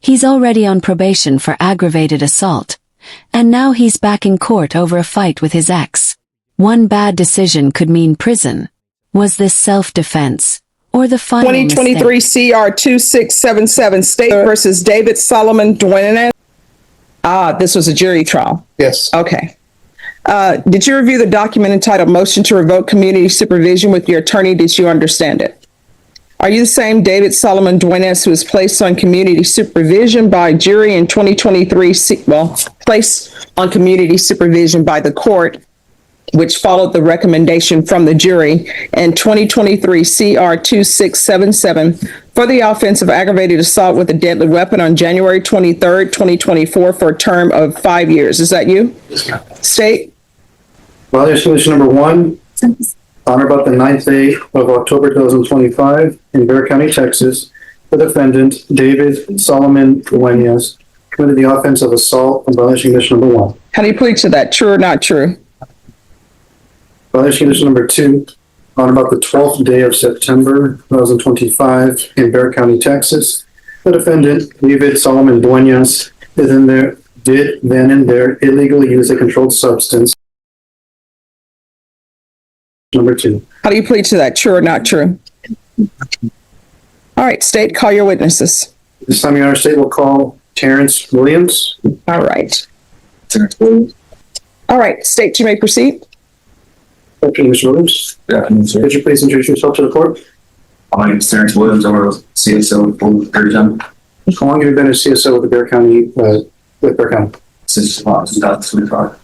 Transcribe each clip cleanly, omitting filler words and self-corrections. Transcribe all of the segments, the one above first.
He's already on probation for aggravated assault. And now he's back in court over a fight with his ex. One bad decision could mean prison. Was this self-defense or the final 2023 mistake? CR 2677 State versus David Solomon Dwinus. This was a jury trial. Yes. Okay. Did you review the document entitled Motion to Revoke Community Supervision with your attorney? Did you understand it? Are you the same David Solomon Dwinus who was placed on community supervision by jury in 2023, placed on community supervision by the court, which followed the recommendation from the jury in 2023 CR 2677 for the offense of aggravated assault with a deadly weapon on January 23rd, 2024 for a term of 5 years? Is that you? Yes, ma'am. State? Violation number 1, on or about the 9th day of October 2025 in Bexar County, Texas, the defendant, David Solomon Dwinus, committed the offense of assault on violation condition number 1. How do you plead to that? True or not true? Violation condition number 2, on about the 12th day of September 2025 in Bexar County, Texas, the defendant, David Solomon Dwinus, did then and there illegally use a controlled substance. Number 2. How do you plead to that? True or not true? All right, state, call your witnesses. This time, Your Honor, state will call Terrence Williams. All right. Terrence Williams. All right, state, you may proceed. Good afternoon, Mr. Williams. Good afternoon, sir. Could you please introduce yourself to the court? My name is Terrence Williams. I'm a CSO for Bexar County How long have you been a CSO with the Bexar County, Bexar County? since 2025.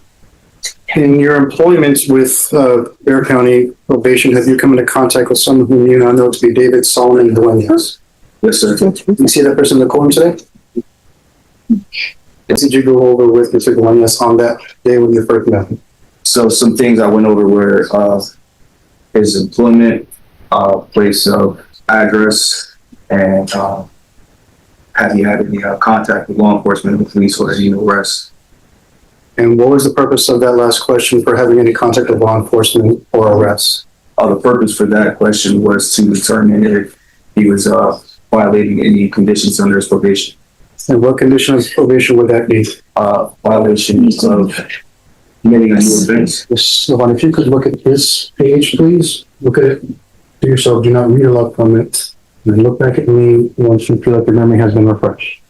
In your employment with Bexar County Probation, have you come into contact with someone whom you now know to be David Solomon Dwinus? Yes, sir. You see that person in the courtroom today? What did you go over with Mr. Dwinus on that day when you first met him? So some things I went over were his employment, place of address, and have he had any contact with law enforcement, with police, or any arrests. And what was the purpose of that last question for having any contact with law enforcement or arrests? The purpose for that question was to determine if he was violating any conditions under his probation. And what condition of probation would that be? Violations of committing a new offense. So if you could look at this page, please. Look at it to yourself. Do not read aloud from it. And then look back at me once you feel like your memory has been refreshed.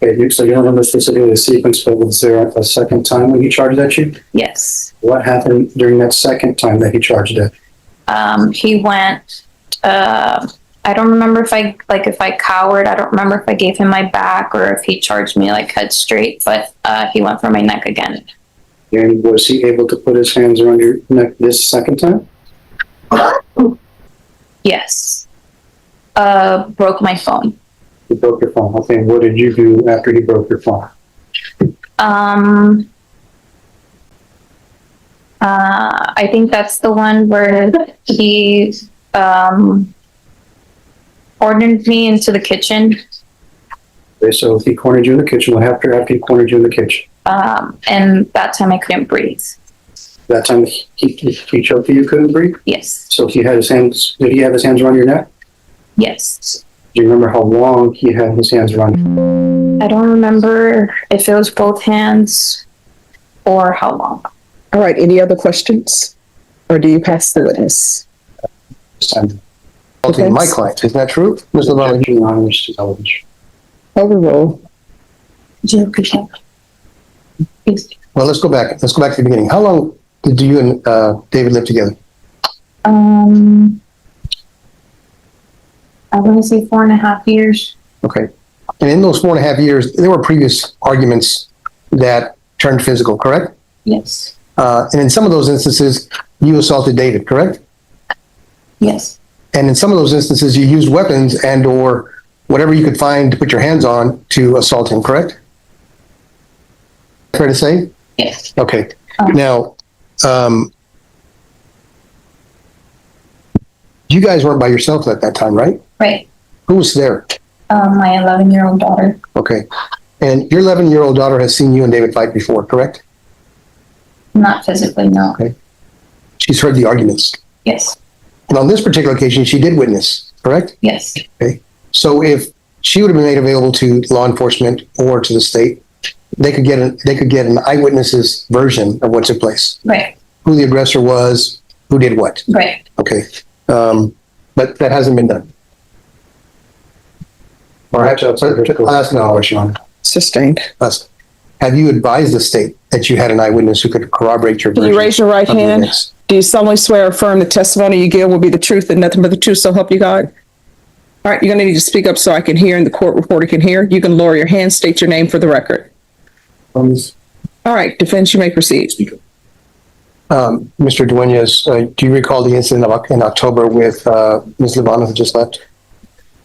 Okay, so you don't remember specifically the sequence, but was there a second time when he charged at you? Yes. What happened during that second time that he charged at? He went, I don't remember if I cowered. I don't remember if I gave him my back or if he charged me like head straight, but he went for my neck again. And was he able to put his hands around your neck this second time? Yes. Broke my phone. He broke your phone. Okay, and what did you do after he broke your phone? I think that's the one where he ordered me into the kitchen. Okay, so he cornered you in the kitchen. What happened after he cornered you in the kitchen? And that time I couldn't breathe. That time he choked you, couldn't breathe? Yes. So he had his hands, did he have his hands around your neck? Yes. Do you remember how long he had his hands around you? I don't remember if it was both hands or how long. All right, any other questions? Or do you pass the witness? This time? Okay, my client, isn't that true? Mr. Lalage? Overrule. Do you appreciate it? Well, let's go back. Let's go back to the beginning. How long did you and David live together? I want to say 4.5 years. Okay. And in those 4.5 years, there were previous arguments that turned physical, correct? Yes. And in some of those instances, you assaulted David, correct? Yes. And in some of those instances, you used weapons and or whatever you could find to put your hands on to assault him, correct? Fair to say? Yes. Okay. Now, you guys weren't by yourself at that time, right? Right. Who was there? My 11-year-old daughter. Okay. And your 11-year-old daughter has seen you and David fight before, correct? Not physically, no. Okay. She's heard the arguments. Yes. And on this particular occasion, she did witness, correct? Yes. Okay. So if she would have been made available to law enforcement or to the state, they could get an eyewitness's version of what took place. Right, Who the aggressor was, who did what. right. Okay. But that hasn't been done. All right. I'll ask another question. Sustained. Have you advised the state that you had an eyewitness who could corroborate your Can version? you raise your right of the hand? events? Do you solemnly swear or affirm the testimony you give will be the truth and nothing but the truth, so help you God? All right, you're going to need to speak up so I can hear and the court reporter can hear. You can lower your hand, state your name for the record. All right, defense, you may proceed. Mr. Dwinus, do you recall the incident in October with Ms. Levana who just left?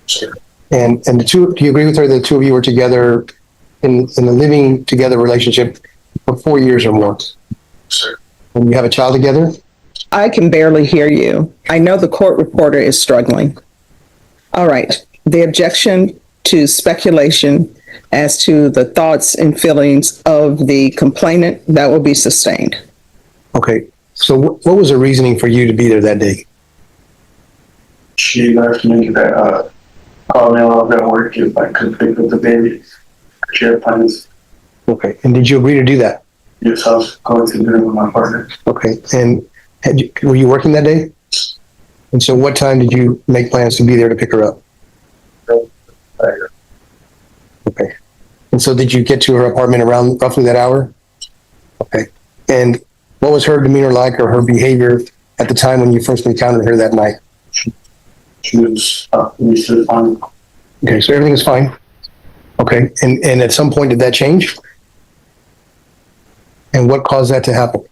Sure. And do you agree with her that the two of you were together in a living together relationship for 4 years or more? Sure. And you have a child together? I can barely hear you. I know the court reporter is struggling. All right, the objection to speculation as to the thoughts and feelings of the complainant, that will be sustained. Okay. So what was the reasoning for you to be there that day? She left me that called me while I was at work if I could pick up the baby. She had plans. Okay. And did you agree to do that? Yes, I was going to dinner with my partner. Okay. And were you working that day? And so what time did you make plans to be there to pick her up? Okay. And so did you get to her apartment around roughly that hour? Okay. And what was her demeanor like or her behavior at the time when you first encountered her that night? She was fine. Okay, so everything is fine. Okay. And at some point did that change? And what caused that to happen?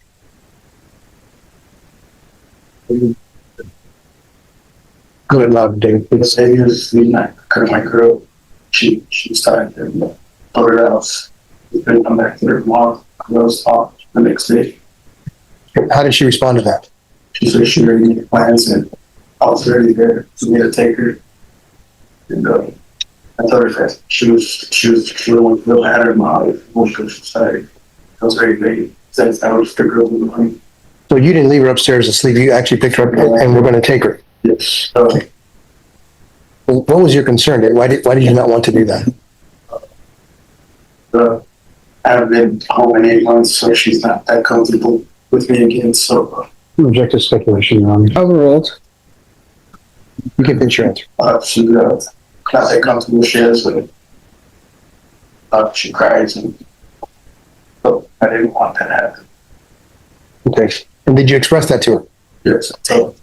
Go ahead, loud, David. The baby was the night. Couldn't my girl. She started to put her house. We couldn't come back to her tomorrow. I was off the next day. How did she respond to that? She said she already made plans and I was already there for me to take her. And I told her that she really wanted to had her mom when she started. I was very vague. Since I was the girl with the money. So you didn't leave her upstairs to sleep. You actually picked her up and we're going to take her. Yes. What was your concern? Why did you not want to do that? I have been home in 8 months, so she's not that comfortable with me again. So Object to speculation, Your Honor. Overruled. You can finish your answer. she's not that comfortable. She has she cries, and so I didn't want that to happen. Okay. And did you express that to her? Yes. So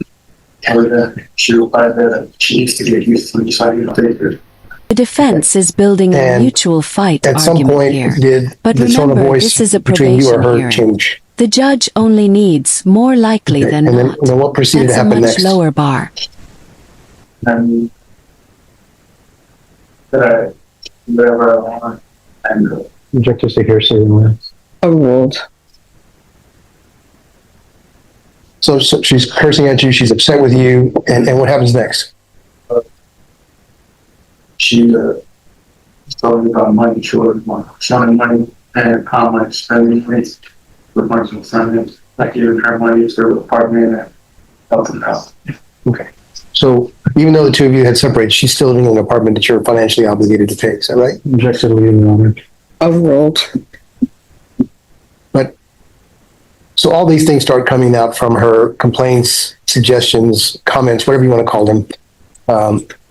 she replied that she needs to get used to deciding to take her. The defense is building a And mutual fight At some argument point, here. did But the tone of remember, voice this is a between you or probation her hearing. change? The judge only needs, more likely Okay, than and not. then what proceeded That's to a happen much next? lower bar. And whatever I want, and Object to hearsay. Overruled. So she's cursing at you. She's upset with you. And what happens next? she told me about money. She was showing money and how much spending rates with my son, like giving her money to her apartment and helping her out. Okay. So even though the two of you had separated, she's still living in an apartment that you're financially obligated to pay. Is that right? Object to the leading, Your Honor. Overruled. But so all these things start coming out from her complaints, suggestions, comments, whatever you want to call them,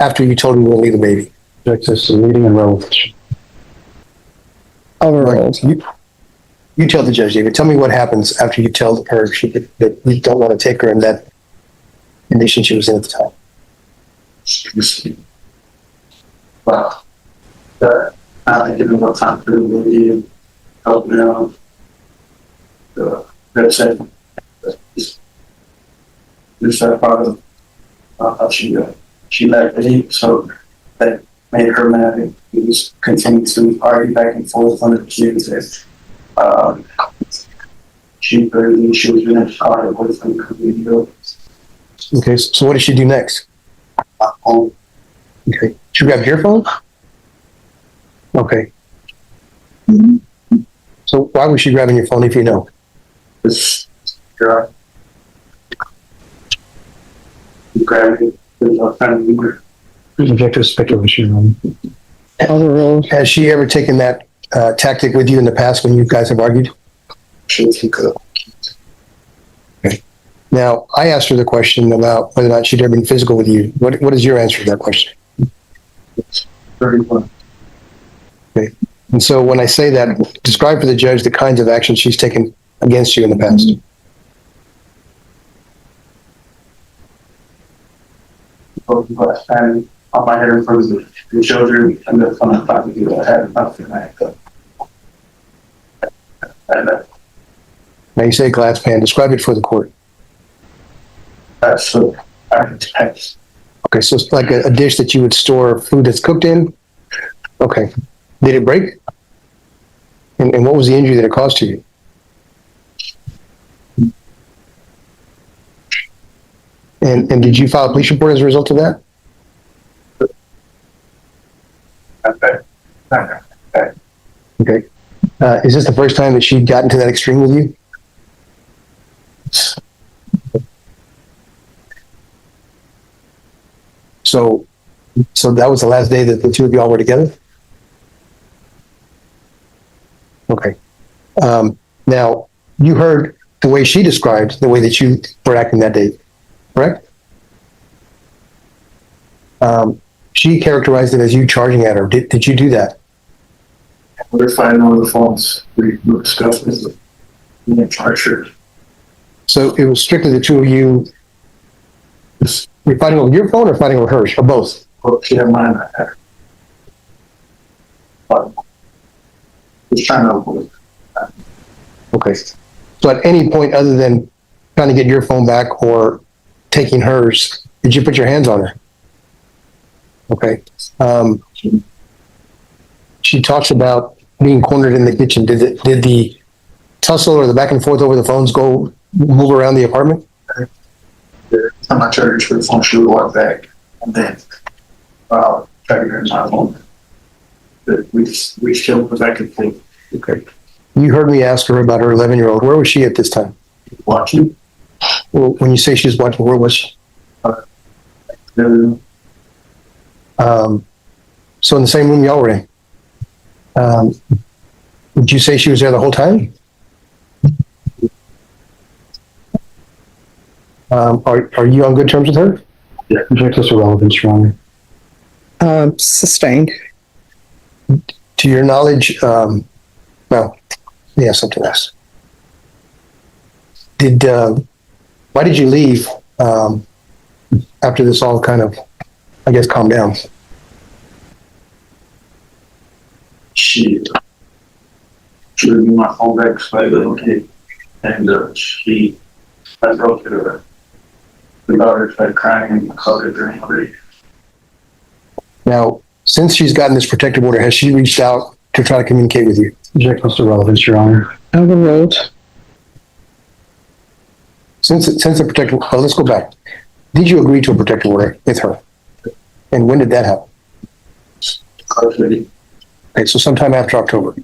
after you told her you will leave the baby. Object to the leading and revocation. Overruled. You tell the judge, David. Tell me what happens after you tell her that you don't want to take her in that condition she was in at the time. Wow. I didn't know what time for the baby and help me out. That's it. This part of how she let me, so that made her mad, and we just continued to argue back and forth on the kids. She was in a car with them. Okay, so what did she do next? Home. Okay, she grabbed your phone? Okay. So why was she grabbing your phone if you know? This girl grabbed it with a kind of leader. Object to speculation, Your Honor. Overruled. Has she ever taken that tactic with you in the past when you guys have argued? She could. Now, I asked her the question about whether or not she'd ever been physical with you. What is your answer to that question? 31. Okay. And so when I say that, describe for the judge the kinds of actions she's taken against you in the past. And on my head in front of the children, and then I'm trying to do I had nothing. Now you say glass pan. Describe it for the court. That's so. Okay, so it's like a dish that you would store food that's cooked in. Okay. Did it break? And what was the injury that it caused to you? And did you file a police report as a result of that? Okay. Is this the first time that she'd gotten to that extreme with you? So that was the last day that the two of y'all were together? Okay. Now, you heard the way she described the way that you were acting that day, correct? She characterized it as you charging at her. Did you do that? We're fighting on the phones. We discussed this. We didn't charge her. So it was strictly the two of you. You're fighting over your phone or fighting over hers, or both? Well, she had mine. I had her. But just trying to avoid. Okay. So at any point other than trying to get your phone back or taking hers, did you put your hands on her? Okay. She talks about being cornered in the kitchen. Did the tussle or the back and forth over the phones move around the apartment? I'm not charged for the phone. She would walk back and then try to get my phone. But we still was back and forth. Okay. You heard me ask her about her 11-year-old. Where was she at this time? Watching. Well, when you say she was watching, where was she? So in the same room y'all were in. Would you say she was there the whole time? Are you on good terms with her? Yeah. Object to relevance, Your Honor. Sustained. To your knowledge, something else. Why did you leave after this all kind of, I guess, calmed down? She would be my phone back so I little kid. And I broke it her. The daughter started crying and hugged her during the day. Now, since she's gotten this protective order, has she reached out to try to communicate with you? Object to relevance, Your Honor. Overruled. Since the protective, let's go back. Did you agree to a protective order with her? And when did that happen? Okay, so sometime after October.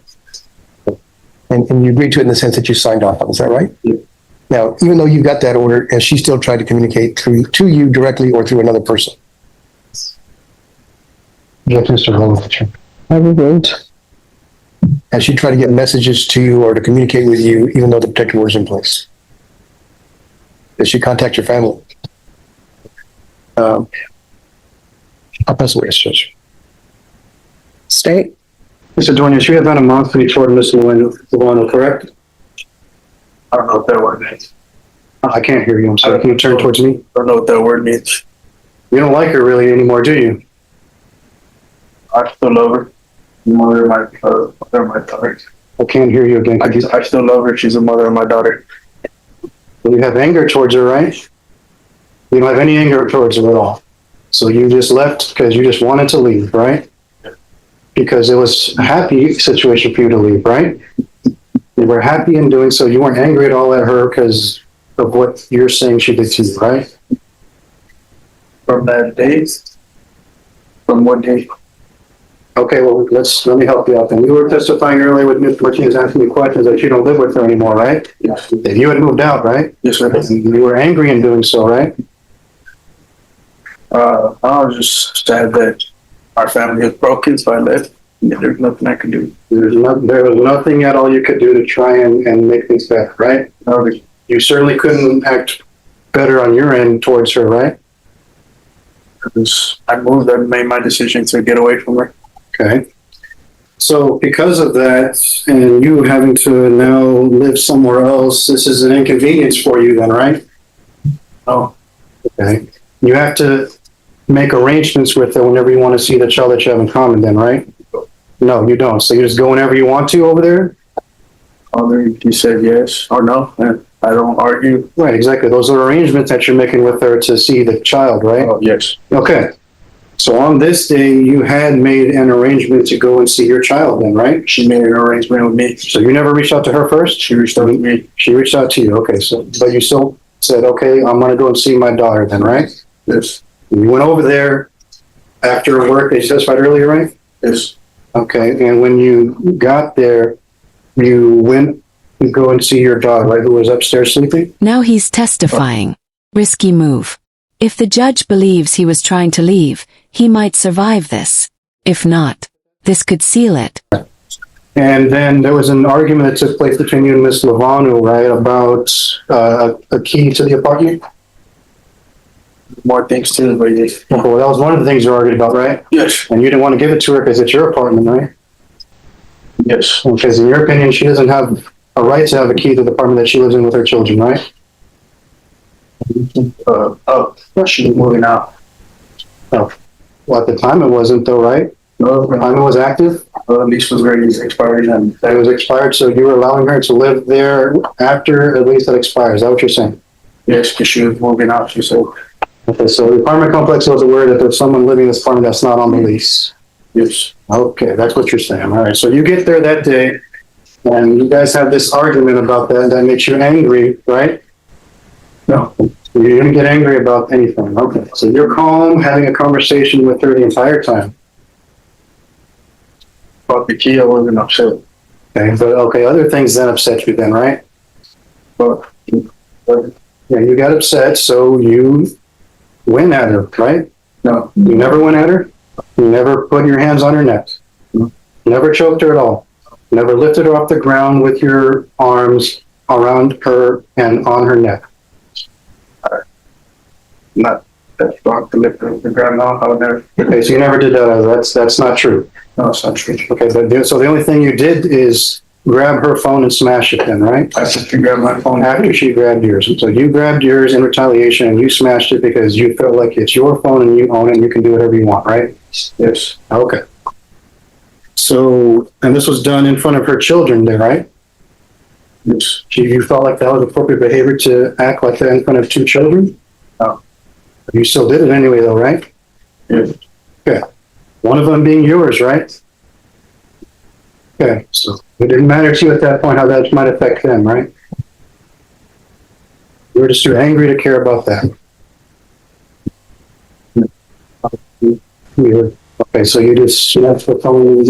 And you agreed to it in the sense that you signed off on, is that right? Yeah. Now, even though you got that order, has she still tried to communicate to you directly or through another person? Object to relevance. Overruled. Has she tried to get messages to you or to communicate with you even though the protective order is in place? Does she contact your family? I'll pass away, Judge. State. Mr. Dwinus, you have been a monthly toward Ms. Luano, correct? I don't know what that word means. I can't hear you. I'm sorry. Can you turn towards me? I don't know what that word means. You don't like her really anymore, do you? I still love her. Mother of my daughter. I can't hear you again. I still love her. She's a mother of my daughter. You have anger towards her, right? You don't have any anger towards her at all. So you just left because you just wanted to leave, right? Because it was a happy situation for you to leave, right? You were happy in doing so. You weren't angry at all at her because of what you're saying she did to you, right? From that date? From what date? Okay, well, let me help you out then. You were testifying earlier with Ms. She was asking you questions that you don't live with her anymore, right? Yes. If you had moved out, right? Yes, sir. You were angry in doing so, right? I was just sad that our family is broken, so I left. Yeah, there's nothing I could do. There was nothing at all you could do to try and make things better, right? You certainly couldn't act better on your end towards her, right? Because I moved and made my decision to get away from her. Okay. So because of that, and you having to now live somewhere else, this is an inconvenience for you then, right? Oh, okay. You have to make arrangements with her whenever you want to see the child that you have in common then, right? No, you don't. So you just go whenever you want to over there? You said yes or no, and I don't argue. Right, exactly. Those are arrangements that you're making with her to see the child, right? Oh, yes. Okay. So on this day, you had made an arrangement to go and see your child then, right? She made an arrangement with me. So you never reached out to her first? She reached out to me. She reached out to you, okay. So, but you still said, okay, I'm going to go and see my daughter then, right? Yes. You went over there after work, they testified earlier, right? Yes. Okay, and when you got there, you went to go and see your daughter, right, who was upstairs sleeping? Now he's testifying. Risky move. If the judge believes he was trying to leave, he might survive this. If not, this could seal it. And then there was an argument that took place between you and Miss Lovano, right, about a key to the apartment? More things too, but yes. Well, that was one of the things you argued about, right? Yes. And you didn't want to give it to her because it's your apartment, right? Yes. Because in your opinion, she doesn't have a right to have a key to the apartment that she lives in with her children, right? She was moving out. Oh. Well, at the time it wasn't though, right? No, the time it was active? The lease was already expired and that was expired, so you were allowing her to live there after at least that expires. Is that what you're saying? Yes, because she was moving out, she said. Okay, so the apartment complex was aware that there's someone living in this apartment that's not on the lease. Yes. Okay, that's what you're saying. All right, so you get there that day and you guys have this argument about that makes you angry, right? No. You didn't get angry about anything. Okay, so you're calm, having a conversation with her the entire time. About the key, I wasn't upset. Okay, but okay, other things then upset you then, right? But yeah, you got upset, so you went at her, right? No. You never went at her? You never put your hands on her neck? No. Never choked her at all? Never lifted her off the ground with your arms around her and on her neck? Not that strong to lift her off the ground, no, I would never. Okay, so you never did that. That's not true. No, it's not true. Okay, but so the only thing you did is grab her phone and smash it then, right? I said you grabbed my phone. After she grabbed yours. So you grabbed yours in retaliation and you smashed it because you felt like it's your phone and you own it and you can do whatever you want, right? Yes. Okay. So, and this was done in front of her children there, right? Yes. You felt like that was appropriate behavior to act like that in front of two children? No. You still did it anyway though, right? Yes. Okay. One of them being yours, right? Okay, so it didn't matter to you at that point how that might affect them, right? You were just too angry to care about that. Okay, so you just left the phone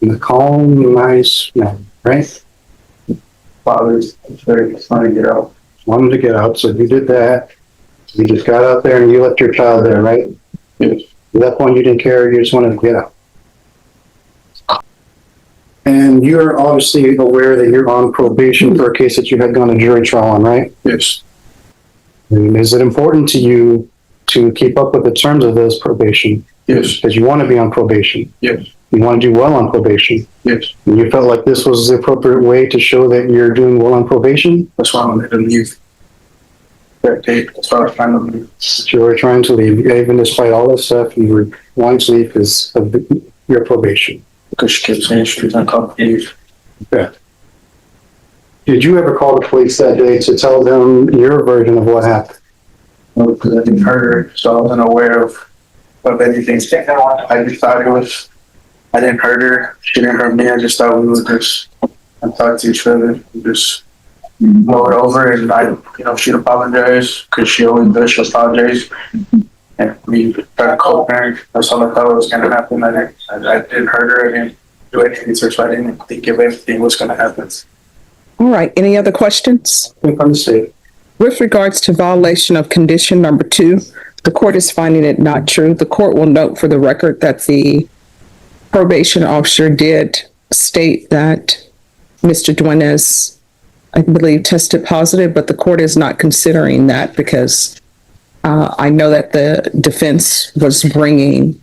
in a calm, nice manner, right? Father's very trying to get out. Wanted to get out, so you did that. You just got out there and you left your child there, right? Yes. At that point, you didn't care. You just wanted to get out. And you're obviously aware that you're on probation for a case that you had gone to jury trial on, right? Yes. And is it important to you to keep up with the terms of those probation? Yes. Because you want to be on probation. Yes. You want to do well on probation. Yes. And you felt like this was the appropriate way to show that you're doing well on probation? That's why I wanted to leave. That day, that's why I was trying to leave. You were trying to leave, even despite all this stuff, you were wanting to leave because of your probation. Because she kept saying she was uncomfortable. Yeah. Did you ever call the police that day to tell them your version of what happened? No, because I didn't hurt her, so I wasn't aware of anything. I just thought I didn't hurt her. She didn't hurt me. I just thought we would just talk to each other and just blow it over. And she'd apologize because she always does. She'll apologize. And we try to co-parent. That's all I thought was going to happen. I didn't hurt her. I didn't do anything to her, so I didn't think of anything was going to happen. All right. Any other questions? I think I'm safe. With regards to violation of condition number 2, The court is finding it not true. The court will note for the record that the probation officer did state that Mr. Dwinus, I believe, tested positive, but the court is not considering that because I know that the defense was bringing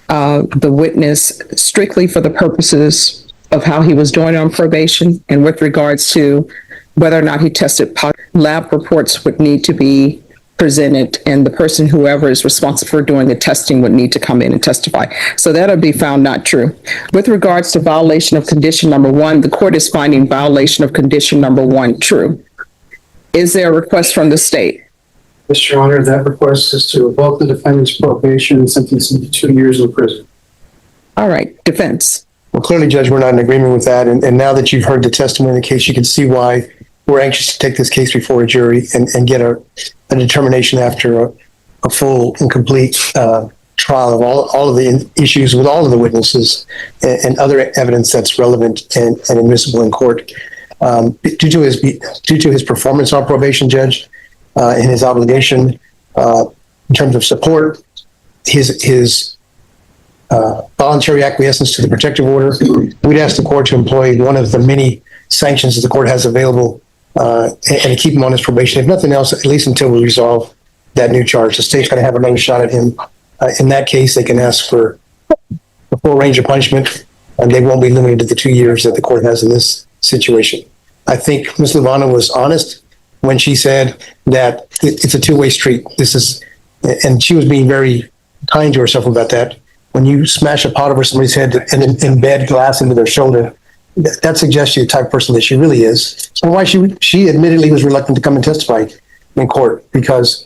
the witness strictly for the purposes of how he was doing on probation and with regards to whether or not he tested positive. Lab reports would need to be presented and the person, whoever is responsible for doing the testing, would need to come in and testify. So that'll be found not true. With regards to violation of condition number 1, the court is finding violation of condition number 1 true. Is there a request from the state? Yes, Your Honor, that request is to revoke the defendant's probation and sentence him to 2 years in prison. All right, defense. Well, clearly, Judge, we're not in agreement with that. And now that you've heard the testimony in the case, you can see why we're anxious to take this case before a jury and get a determination after a full and complete trial of all of the issues with all of the witnesses and other evidence that's relevant and admissible in court. Due to his performance on probation, Judge, and his obligation in terms of support, his voluntary acquiescence to the protective order, we'd ask the court to employ one of the many sanctions that the court has available and to keep him on his probation. If nothing else, at least until we resolve that new charge. The state's going to have another shot at him. In that case, they can ask for a full range of punishment, and they won't be limited to the 2 years that the court has in this situation. I think Ms. Levana was honest when she said that it's a two-way street. And she was being very kind to herself about that. When you smash a pot over somebody's head and embed glass into their shoulder, that suggests you the type of person that she really is. And why she admittedly was reluctant to come and testify in court, because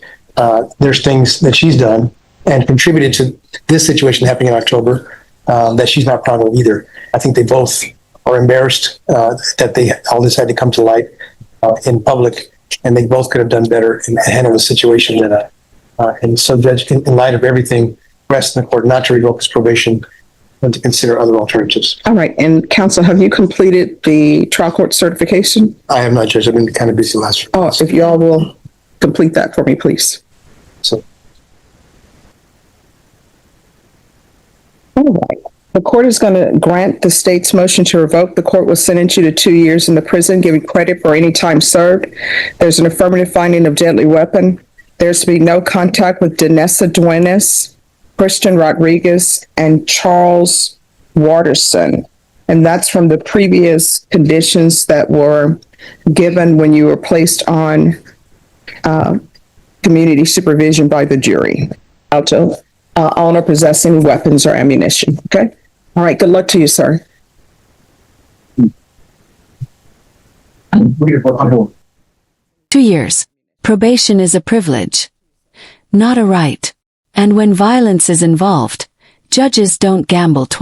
there's things that she's done and contributed to this situation happening in October that she's not proud of either. I think they both are embarrassed that all this had to come to light in public, and they both could have done better and handled the situation. And so, Judge, in light of everything, rests in the court not to revoke his probation and to consider other alternatives. All right. And counsel, have you completed the trial court certification? I have not, Judge. I've been kind of busy last week. Oh, if you all will complete that for me, please. So, all right. The court is going to grant the state's motion to revoke. The court will sentence you to 2 years in the prison, giving credit for any time served. There's an affirmative finding of deadly weapon. There's to be no contact with Danessa Dwinus, Christian Rodriguez, and Charles Waterson. And that's from the previous conditions that were given when you were placed on community supervision by the jury. Alto, owner possessing weapons or ammunition. Okay? All right. Good luck to you, sir. 2 years. Probation is a privilege, not a right. And when violence is involved, judges don't gamble twice.